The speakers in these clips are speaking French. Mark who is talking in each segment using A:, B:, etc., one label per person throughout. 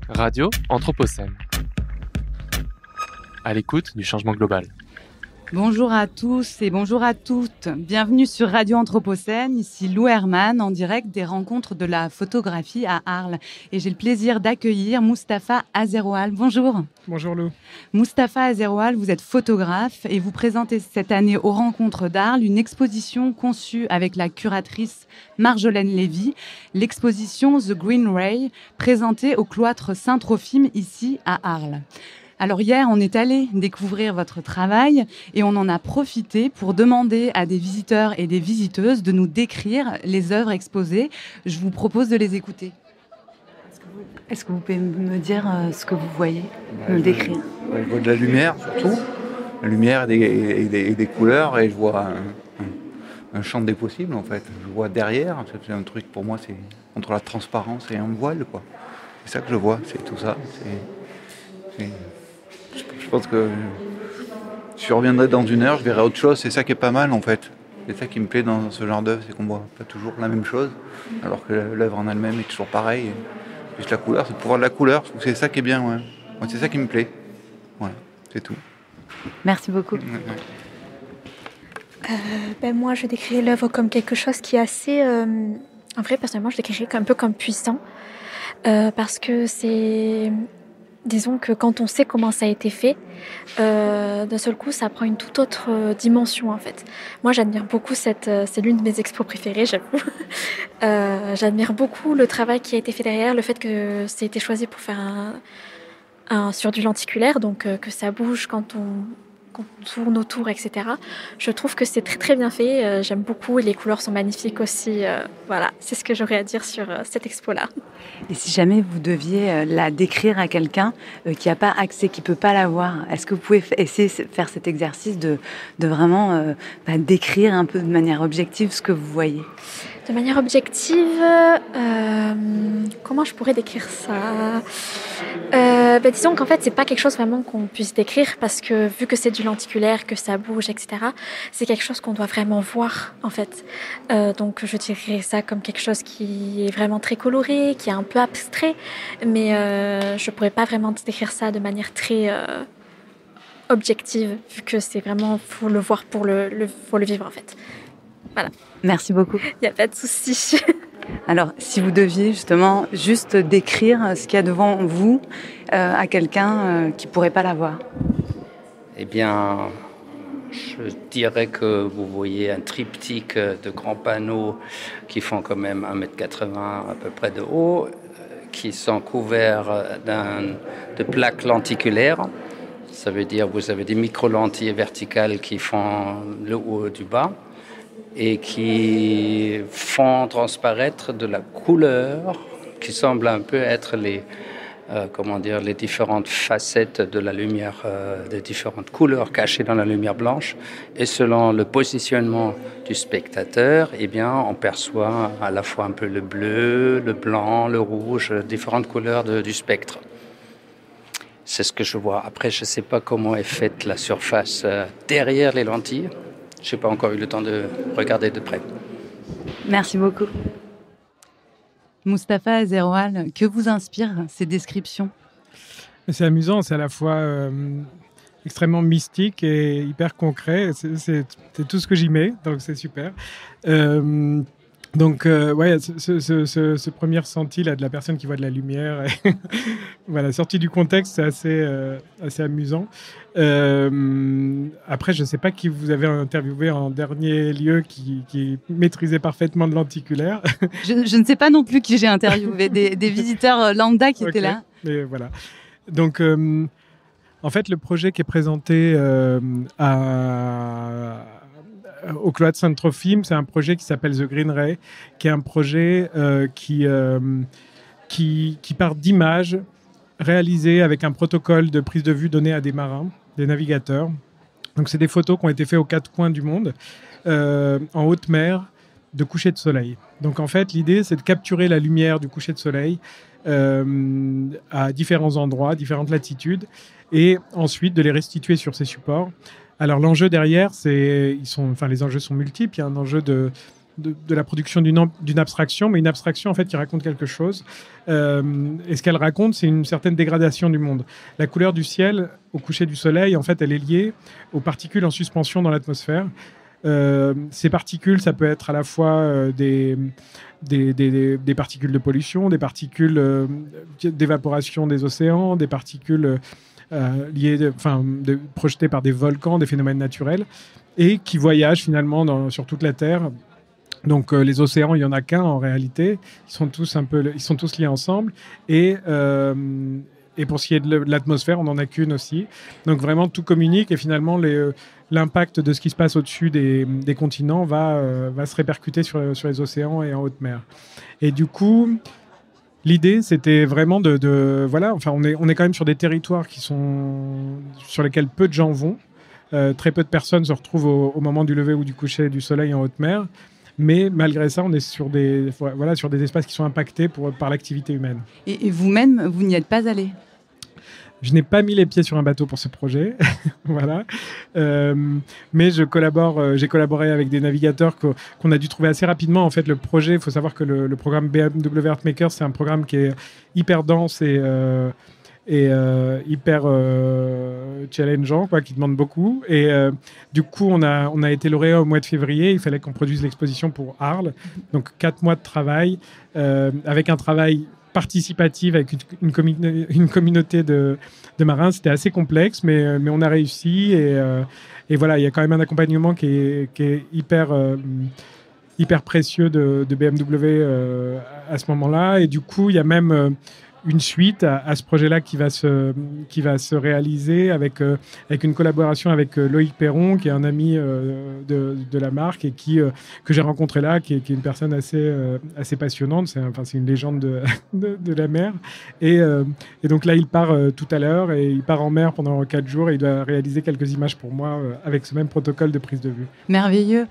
A: Radio Anthropocène. À l'écoute du changement global.
B: Bonjour à tous et bonjour à toutes. Bienvenue sur Radio Anthropocène, ici Lou Herman, en direct des rencontres de la photographie à Arles. Et j'ai le plaisir d'accueillir Mustapha Azeroual. Bonjour.
C: Bonjour Lou.
B: Mustapha Azeroual, vous êtes photographe et vous présentez cette année aux rencontres d'Arles une exposition conçue avec la curatrice Marjolaine Lévy, l'exposition The Green Ray, présentée au cloître Saint-Trophime ici à Arles. Alors hier, on est allé découvrir votre travail et on en a profité pour demander à des visiteurs et des visiteuses de nous décrire les œuvres exposées. Je vous propose de les écouter. Est-ce que vous pouvez me dire ce que vous voyez, me décrire ?
D: Je vois de la lumière surtout, la lumière et des couleurs, et je vois un champ des possibles en fait. Je vois derrière, c'est un truc pour moi, c'est entre la transparence et un voile quoi. C'est ça que je vois, c'est tout ça. Je pense que si je reviendrai dans une heure, je verrai autre chose. C'est ça qui est pas mal en fait. C'est ça qui me plaît dans ce genre d'œuvre, c'est qu'on voit pas toujours la même chose, alors que l'œuvre en elle-même est toujours pareille. Juste la couleur, c'est le pouvoir de la couleur. Je trouve que c'est ça qui est bien. Ouais. Moi, c'est ça qui me plaît. Voilà, c'est tout.
B: Merci beaucoup.
E: Moi, je décrirais l'œuvre comme quelque chose qui est assez... En vrai, personnellement, je décrirais un peu comme puissant. Parce que c'est... Disons que quand on sait comment ça a été fait, d'un seul coup, ça prend une toute autre dimension, en fait. Moi, j'admire beaucoup c'est l'une de mes expos préférées, j'avoue. J'admire beaucoup le travail qui a été fait derrière, le fait que ça a été choisi pour faire sur du lenticulaire, donc que ça bouge quand on tourne autour, etc. Je trouve que c'est très très bien fait, j'aime beaucoup et les couleurs sont magnifiques aussi. Voilà, c'est ce que j'aurais à dire sur cette expo-là.
B: Et si jamais vous deviez la décrire à quelqu'un qui n'a pas accès, qui ne peut pas la voir, est-ce que vous pouvez essayer de faire cet exercice de vraiment décrire un peu de manière objective ce que vous voyez ?
E: De manière objective, comment je pourrais décrire ça ? Disons qu'en fait, c'est pas quelque chose vraiment qu'on puisse décrire parce que vu que c'est du lenticulaire, que ça bouge, etc., c'est quelque chose qu'on doit vraiment voir, en fait. Donc, je dirais ça comme quelque chose qui est vraiment très coloré, qui est un peu abstrait, mais je pourrais pas vraiment décrire ça de manière très objective, vu que c'est vraiment, faut le voir pour le vivre, en fait. Voilà.
B: Merci beaucoup.
E: Il n'y a pas de souci.
B: Alors, si vous deviez justement juste décrire ce qu'il y a devant vous à quelqu'un qui ne pourrait pas la voir.
F: Eh bien, je dirais que vous voyez un triptyque de grands panneaux qui font quand même 1,80 m à peu près de haut, qui sont couverts de plaques lenticulaires. Ça veut dire que vous avez des micro-lentilles verticales qui font le haut du bas et qui font transparaître de la couleur qui semble un peu être les différentes facettes de la lumière, des différentes couleurs cachées dans la lumière blanche. Et selon le positionnement du spectateur, eh bien, on perçoit à la fois un peu le bleu, le blanc, le rouge, différentes couleurs du spectre. C'est ce que je vois. Après, je ne sais pas comment est faite la surface derrière les lentilles. Je n'ai pas encore eu le temps de regarder de près.
B: Merci beaucoup. Mustapha Azeroual, que vous inspirent ces descriptions ?
C: C'est amusant, c'est à la fois extrêmement mystique et hyper concret. C'est tout ce que j'y mets, donc c'est super. Ce premier ressenti là, de la personne qui voit de la lumière, voilà, sorti du contexte, c'est assez amusant. Après, je ne sais pas qui vous avez interviewé en dernier lieu qui maîtrisait parfaitement de lenticulaire.
B: Je ne sais pas non plus qui j'ai interviewé, des visiteurs lambda qui étaient là.
C: Mais voilà. Donc, en fait, le projet qui est présenté au cloître Saint-Trophime, c'est un projet qui s'appelle The Green Ray, qui est un projet qui part d'images réalisées avec un protocole de prise de vue donné à des marins, des navigateurs. Donc, c'est des photos qui ont été faites aux quatre coins du monde, en haute mer, de coucher de soleil. Donc, en fait, l'idée, c'est de capturer la lumière du coucher de soleil à différents endroits, différentes latitudes, et ensuite de les restituer sur ces supports. Alors l'enjeu derrière, les enjeux sont multiples. Il y a un enjeu de de la production d'une abstraction, mais une abstraction en fait qui raconte quelque chose. Et ce qu'elle raconte, c'est une certaine dégradation du monde. La couleur du ciel au coucher du soleil, en fait, elle est liée aux particules en suspension dans l'atmosphère. Ces particules, ça peut être à la fois des particules de pollution, des particules d'évaporation des océans, des particules projetées par des volcans, des phénomènes naturels, et qui voyagent finalement sur toute la Terre. Donc les océans, il y en a qu'un en réalité. Ils sont tous liés ensemble. Et pour ce qui est de l'atmosphère, on n'en a qu'une aussi. Donc vraiment, tout communique et finalement, l'impact de ce qui se passe au-dessus des continents va se répercuter sur les océans et en haute mer. Et du coup, l'idée, c'était vraiment on est quand même sur des territoires sur lesquels peu de gens vont. Très peu de personnes se retrouvent au moment du lever ou du coucher du soleil en haute mer. Mais malgré ça, on est sur des espaces qui sont impactés par l'activité humaine.
B: Et vous-même, vous n'y êtes pas allé ?
C: Je n'ai pas mis les pieds sur un bateau pour ce projet, voilà. Mais j'ai collaboré avec des navigateurs qu'on a dû trouver assez rapidement. En fait, le projet, il faut savoir que le programme BMW Artmaker, c'est un programme qui est hyper dense et hyper challengeant, qui demande beaucoup. Et du coup, on a été lauréat au mois de février. Il fallait qu'on produise l'exposition pour Arles. Donc 4 mois de travail, avec un travail participatif, avec une communauté de marins. C'était assez complexe, mais on a réussi. Et voilà, il y a quand même un accompagnement qui est hyper précieux de BMW à ce moment-là. Et du coup, il y a même une suite à ce projet-là qui va se réaliser avec une collaboration avec Loïc Perron, qui est un ami de la marque et que j'ai rencontré là, qui est une personne assez passionnante. C'est une légende de la mer. Et donc là, il part tout à l'heure et il part en mer pendant 4 jours et il doit réaliser quelques images pour moi avec ce même protocole de prise de vue.
B: Merveilleux.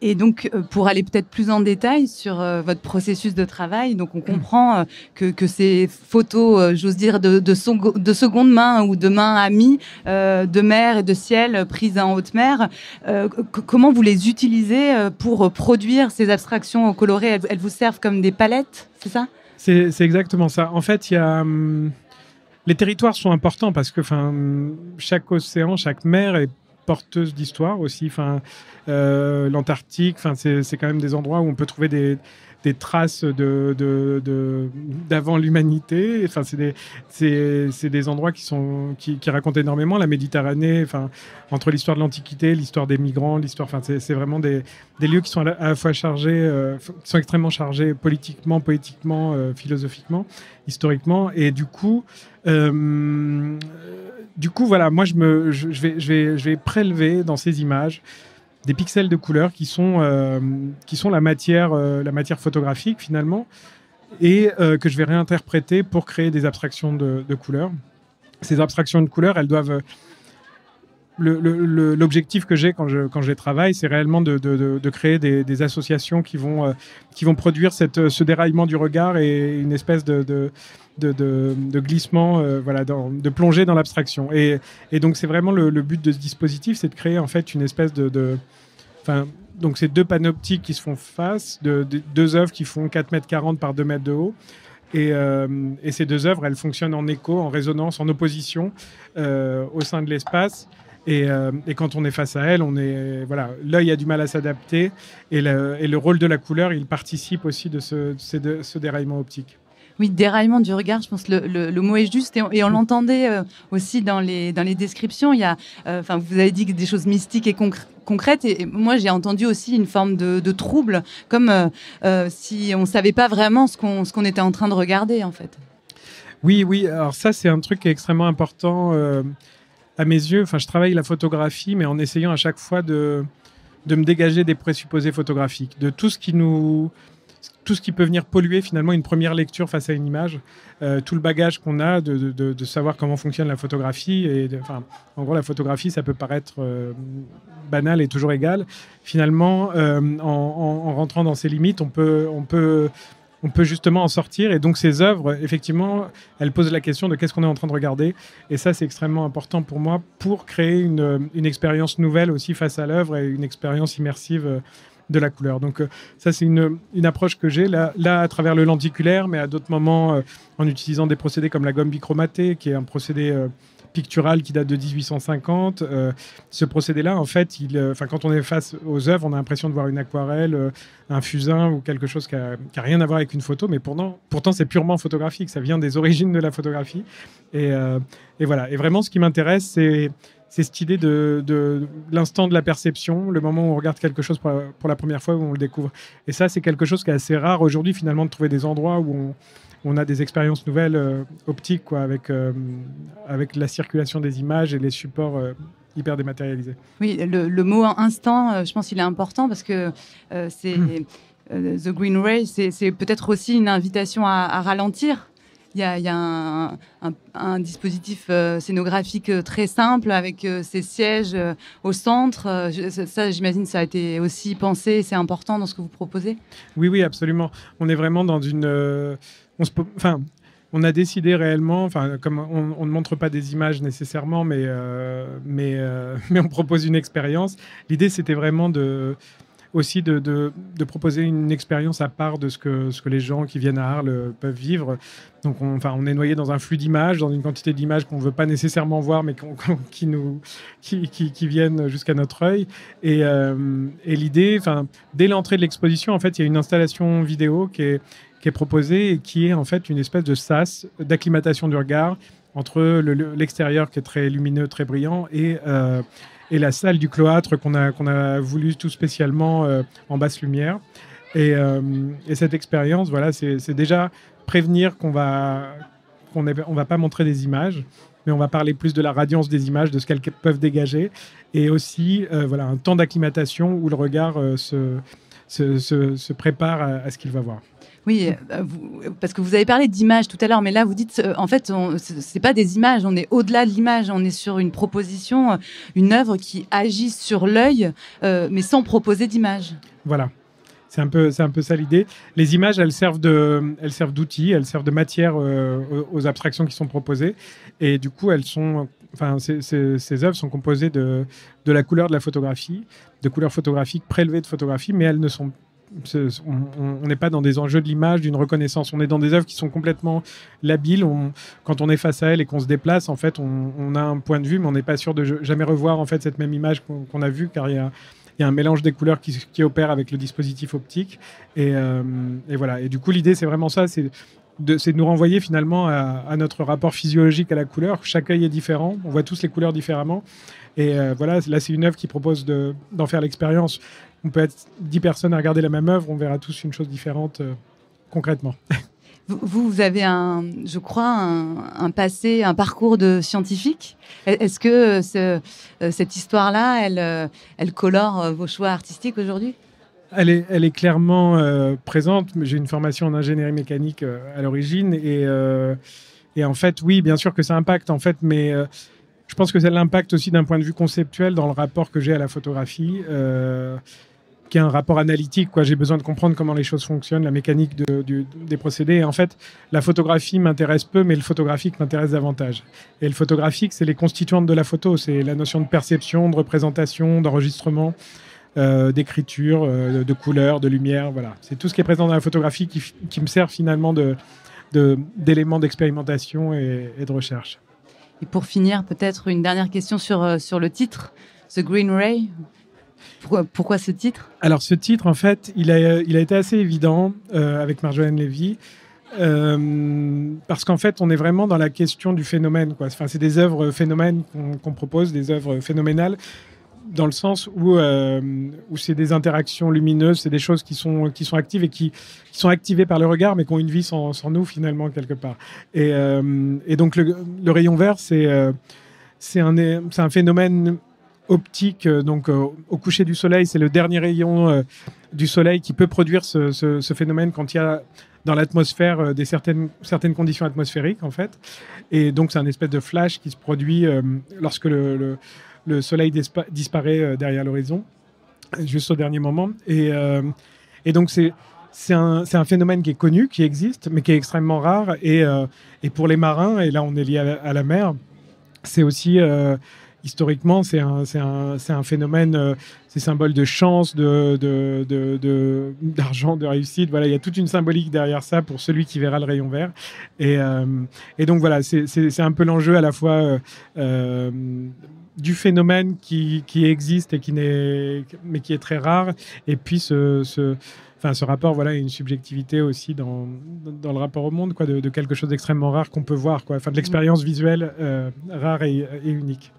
B: Et donc, pour aller peut-être plus en détail sur votre processus de travail, donc on comprend que ces photos, j'ose dire, de seconde main ou de main amie, de mer et de ciel prises en haute mer, comment vous les utilisez pour produire ces abstractions colorées ? Elles vous servent comme des palettes, c'est ça ?
C: C'est exactement ça. En fait, les territoires sont importants parce que chaque océan, chaque mer est porteuse d'histoire aussi. L'Antarctique, c'est quand même des endroits où on peut trouver des traces d'avant l'humanité. C'est des endroits qui racontent énormément. La Méditerranée, entre l'histoire de l'Antiquité, l'histoire des migrants, c'est vraiment des lieux qui sont à la fois chargés, qui sont extrêmement chargés politiquement, poétiquement, philosophiquement, historiquement. Et du coup, voilà, moi je vais prélever dans ces images des pixels de couleurs qui sont la matière photographique finalement, et que je vais réinterpréter pour créer des abstractions de couleurs. Ces abstractions de couleurs, elles doivent l'objectif que j'ai quand je travaille, c'est réellement de créer des associations qui vont produire ce déraillement du regard et une espèce de glissement, de plongée dans l'abstraction. Et donc c'est vraiment le but de ce dispositif, c'est de créer en fait une espèce donc c'est 2 panoptiques qui se font face, de 2 œuvres qui font 4,40 m par 2 m de haut. Et ces 2 œuvres, elles fonctionnent en écho, en résonance, en opposition au sein de l'espace. Et quand on est face à elle, l'œil a du mal à s'adapter. Et le rôle de la couleur, il participe aussi de ce déraillement optique.
B: Oui, déraillement du regard, je pense que le mot est juste. Et on l'entendait aussi dans les descriptions. Il y a, vous avez dit des choses mystiques et concrètes. Et moi, j'ai entendu aussi une forme de trouble, comme si on ne savait pas vraiment ce qu'on était en train de regarder, en fait.
C: Oui. Alors ça, c'est un truc qui est extrêmement important à mes yeux. Je travaille la photographie, mais en essayant à chaque fois de me dégager des présupposés photographiques, de tout ce qui peut venir polluer finalement une première lecture face à une image, tout le bagage qu'on a de savoir comment fonctionne la photographie. En gros, la photographie, ça peut paraître banal et toujours égal. Finalement, en rentrant dans ces limites, on peut justement en sortir. Et donc ces œuvres, effectivement, elles posent la question de qu'est-ce qu'on est en train de regarder. Et ça, c'est extrêmement important pour moi pour créer une expérience nouvelle aussi face à l'œuvre et une expérience immersive de la couleur. Donc ça, c'est une approche que j'ai là à travers le lenticulaire, mais à d'autres moments en utilisant des procédés comme la gomme bichromatée, qui est un procédé pictural qui date de 1850. Ce procédé-là, en fait, quand on est face aux œuvres, on a l'impression de voir une aquarelle, un fusain ou quelque chose qui a rien à voir avec une photo, mais pourtant c'est purement photographique, ça vient des origines de la photographie. Et voilà. Et vraiment, ce qui m'intéresse, c'est cette idée de l'instant de la perception, le moment où on regarde quelque chose pour la première fois, où on le découvre. Et ça, c'est quelque chose qui est assez rare aujourd'hui, finalement, de trouver des endroits où on a des expériences nouvelles optiques, quoi, avec la circulation des images et les supports hyper dématérialisés.
B: Oui, le mot instant, je pense qu'il est important parce que c'est The Green Ray, c'est peut-être aussi une invitation à ralentir. Il y a un dispositif scénographique très simple avec ces sièges au centre. Ça, j'imagine, ça a été aussi pensé. C'est important dans ce que vous proposez.
C: Oui, absolument. On est vraiment dans une... on a décidé réellement, comme on ne montre pas des images nécessairement, mais on propose une expérience. L'idée, c'était vraiment aussi de proposer une expérience à part de ce que les gens qui viennent à Arles peuvent vivre. Donc, on est noyé dans un flux d'images, dans une quantité d'images qu'on ne veut pas nécessairement voir, mais qui viennent jusqu'à notre œil. Et l'idée, dès l'entrée de l'exposition, en fait, il y a une installation vidéo qui est proposée et qui est en fait une espèce de sas, d'acclimatation du regard entre l'extérieur qui est très lumineux, très brillant, et la salle du cloître qu'on a voulu tout spécialement en basse lumière. Et cette expérience, voilà, c'est déjà prévenir qu'on va pas montrer des images, mais on va parler plus de la radiance des images, de ce qu'elles peuvent dégager, et aussi un temps d'acclimatation où le regard se prépare à ce qu'il va voir.
B: Oui, parce que vous avez parlé d'images tout à l'heure, mais là vous dites, en fait, c'est pas des images, on est au-delà de l'image, on est sur une proposition, une œuvre qui agit sur l'œil, mais sans proposer d'image.
C: Voilà, c'est un peu ça l'idée. Les images, elles servent d'outils, elles servent de matière aux abstractions qui sont proposées, et du coup, ces œuvres sont composées de la couleur de la photographie, de couleurs photographiques prélevées de photographie, mais elles ne sont on n'est pas dans des enjeux de l'image, d'une reconnaissance. On est dans des œuvres qui sont complètement labiles. Quand on est face à elles et qu'on se déplace, en fait, on a un point de vue, mais on n'est pas sûr de jamais revoir en fait cette même image qu'on a vue, car il y a un mélange des couleurs qui opère avec le dispositif optique. Et voilà. Et du coup, l'idée, c'est vraiment ça, c'est de nous renvoyer finalement à notre rapport physiologique à la couleur. Chaque œil est différent, on voit tous les couleurs différemment. Et voilà, là, c'est une œuvre qui propose d'en faire l'expérience. On peut être 10 personnes à regarder la même œuvre, on verra tous une chose différente concrètement.
B: Vous avez je crois, un passé, un parcours de scientifique. Est-ce que cette histoire-là, elle colore vos choix artistiques aujourd'hui ?
C: Elle est clairement présente. J'ai une formation en ingénierie mécanique à l'origine. Et en fait, oui, bien sûr que ça impacte, en fait, mais je pense que ça l'impacte aussi d'un point de vue conceptuel dans le rapport que j'ai à la photographie. Qui est un rapport analytique, quoi. J'ai besoin de comprendre comment les choses fonctionnent, la mécanique des procédés. Et en fait, la photographie m'intéresse peu, mais le photographique m'intéresse davantage. Et le photographique, c'est les constituantes de la photo. C'est la notion de perception, de représentation, d'enregistrement, d'écriture, de couleur, de lumière. Voilà. C'est tout ce qui est présent dans la photographie qui me sert finalement d'éléments d'expérimentation et de recherche.
B: Et pour finir, peut-être une dernière question sur le titre, The Green Ray. Pourquoi ce titre ? Alors
C: ce titre, en fait, il a été assez évident avec Marjolaine Lévy parce qu'en fait, on est vraiment dans la question du phénomène, quoi. Enfin, c'est des œuvres phénomènes qu'on propose, des œuvres phénoménales, dans le sens où c'est des interactions lumineuses, c'est des choses qui sont actives et qui sont activées par le regard, mais qui ont une vie sans nous, finalement, quelque part. Et donc, le rayon vert, c'est un phénomène optique, donc au coucher du soleil, c'est le dernier rayon du soleil qui peut produire ce phénomène quand il y a dans l'atmosphère certaines conditions atmosphériques, en fait. Et donc, c'est un espèce de flash qui se produit lorsque le soleil disparaît derrière l'horizon, juste au dernier moment. Et donc, c'est un phénomène qui est connu, qui existe, mais qui est extrêmement rare. Et pour les marins, et là, on est lié à la mer, c'est aussi historiquement, c'est un phénomène, c'est symbole de chance, d'argent, de réussite. Voilà, il y a toute une symbolique derrière ça pour celui qui verra le rayon vert. Et donc voilà, c'est un peu l'enjeu à la fois du phénomène qui existe et mais qui est très rare, et puis ce rapport, voilà, une subjectivité aussi dans le rapport au monde, quoi, de quelque chose d'extrêmement rare qu'on peut voir, quoi, enfin de l'expérience visuelle rare et unique.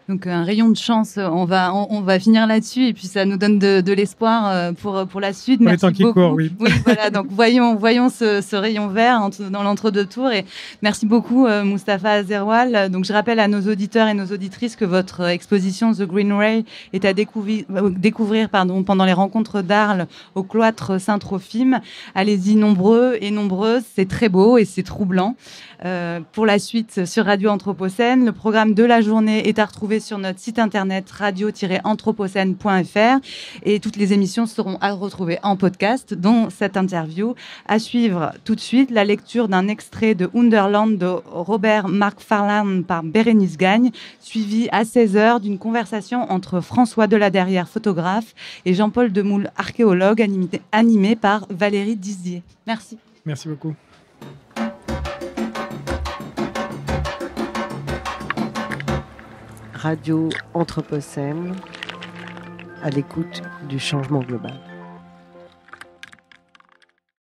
B: Donc un rayon de chance, on va finir là-dessus, et puis ça nous donne de l'espoir pour la suite.
C: Pour les temps qui courent, oui.
B: Oui, voilà, donc voyons ce rayon vert dans l'entre-deux tours. Et merci beaucoup Mustapha Azzerwal. Donc je rappelle à nos auditeurs et nos auditrices que votre exposition The Green Ray est à découvrir pendant les rencontres d'Arles au cloître Saint-Trophime. Allez-y nombreux et nombreuses, c'est très beau et c'est troublant. Pour la suite sur Radio Anthropocène, le programme de la journée est à retrouver sur notre site internet radio-anthropocène.fr, et toutes les émissions seront à retrouver en podcast, dont cette interview. À suivre tout de suite la lecture d'un extrait de Underland de Robert McFarlane par Bérénice Gagne, suivi à 16h d'une conversation entre François Deladerrière, photographe, et Jean-Paul Demoule, archéologue, animé par Valérie Dizier. Merci.
C: Merci beaucoup.
G: Radio Anthropocène, à l'écoute du changement global.